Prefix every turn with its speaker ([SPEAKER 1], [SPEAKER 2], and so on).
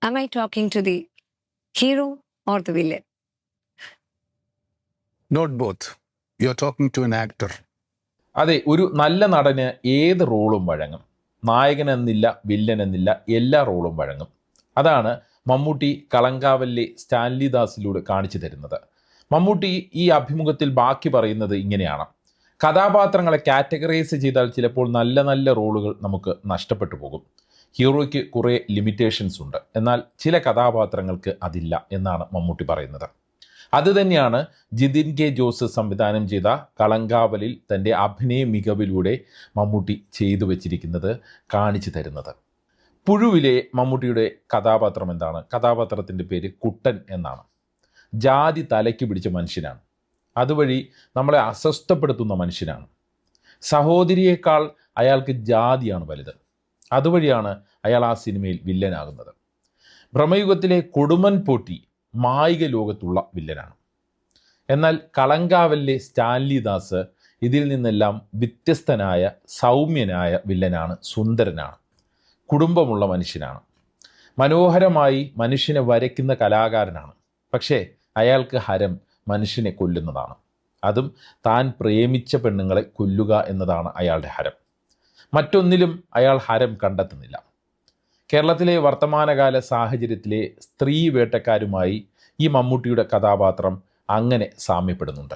[SPEAKER 1] Am I talking to the hero or the villain?
[SPEAKER 2] Not both. You're talking to an actor.
[SPEAKER 3] അതെ, ഒരു നല്ല നടന് ഏത് റോളും വഴങ്ങും. നായകനെന്നില്ല, വില്ലൻ എന്നില്ല, എല്ലാ റോളും വഴങ്ങും. അതാണ് മമ്മൂട്ടി കളങ്കാവലിലെ സ്റ്റാൻലി ദാസിലൂടെ കാണിച്ചു തരുന്നത്. മമ്മൂട്ടി ഈ അഭിമുഖത്തിൽ ബാക്കി പറയുന്നത് ഇങ്ങനെയാണ്: കഥാപാത്രങ്ങളെ കാറ്റഗറൈസ് ചെയ്താൽ ചിലപ്പോൾ നല്ല നല്ല റോളുകൾ നമുക്ക് നഷ്ടപ്പെട്ടു പോകും. ഹീറോയ്ക്ക് കുറേ ലിമിറ്റേഷൻസ് ഉണ്ട്, എന്നാൽ ചില കഥാപാത്രങ്ങൾക്ക് അതില്ല എന്നാണ് മമ്മൂട്ടി പറയുന്നത്. അതുതന്നെയാണ് ജിതിൻ കെ ജോസ് സംവിധാനം ചെയ്ത കളങ്കാവലിൽ തൻ്റെ അഭിനയ മികവിലൂടെ മമ്മൂട്ടി ചെയ്തു വച്ചിരിക്കുന്നത്, കാണിച്ചു തരുന്നത്. പുഴുവിലെ മമ്മൂട്ടിയുടെ കഥാപാത്രം എന്താണ്? കഥാപാത്രത്തിൻ്റെ പേര് കുട്ടൻ എന്നാണ്. ജാതി തലയ്ക്ക് പിടിച്ച മനുഷ്യനാണ്. അതുവഴി നമ്മളെ അസ്വസ്ഥപ്പെടുത്തുന്ന മനുഷ്യനാണ്. സഹോദരിയേക്കാൾ അയാൾക്ക് ജാതിയാണ് വലുത്. അതുവഴിയാണ് അയാൾ ആ സിനിമയിൽ വില്ലനാകുന്നത്. ഭ്രമയുഗത്തിലെ കൊടുമൻ പോറ്റി മായിക ലോകത്തുള്ള വില്ലനാണ്. എന്നാൽ കളങ്കാവലിലെ സ്റ്റാൻലി ദാസ് ഇതിൽ നിന്നെല്ലാം വ്യത്യസ്തനായ സൗമ്യനായ വില്ലനാണ്. സുന്ദരനാണ്, കുടുംബമുള്ള മനുഷ്യനാണ്, മനോഹരമായി മനുഷ്യനെ വരയ്ക്കുന്ന കലാകാരനാണ്. പക്ഷേ അയാൾക്ക് ഹരം മനുഷ്യനെ കൊല്ലുന്നതാണ്. അതും താൻ പ്രേമിച്ച പെണ്ണുങ്ങളെ കൊല്ലുക എന്നതാണ് അയാളുടെ ഹരം. മറ്റൊന്നിലും അയാൾ ഹരം കണ്ടെത്തുന്നില്ല. കേരളത്തിലെ വർത്തമാനകാല സാഹചര്യത്തിലെ സ്ത്രീ വേട്ടക്കാരുമായി ഈ മമ്മൂട്ടിയുടെ കഥാപാത്രം അങ്ങനെ സാമ്യപ്പെടുന്നുണ്ട്.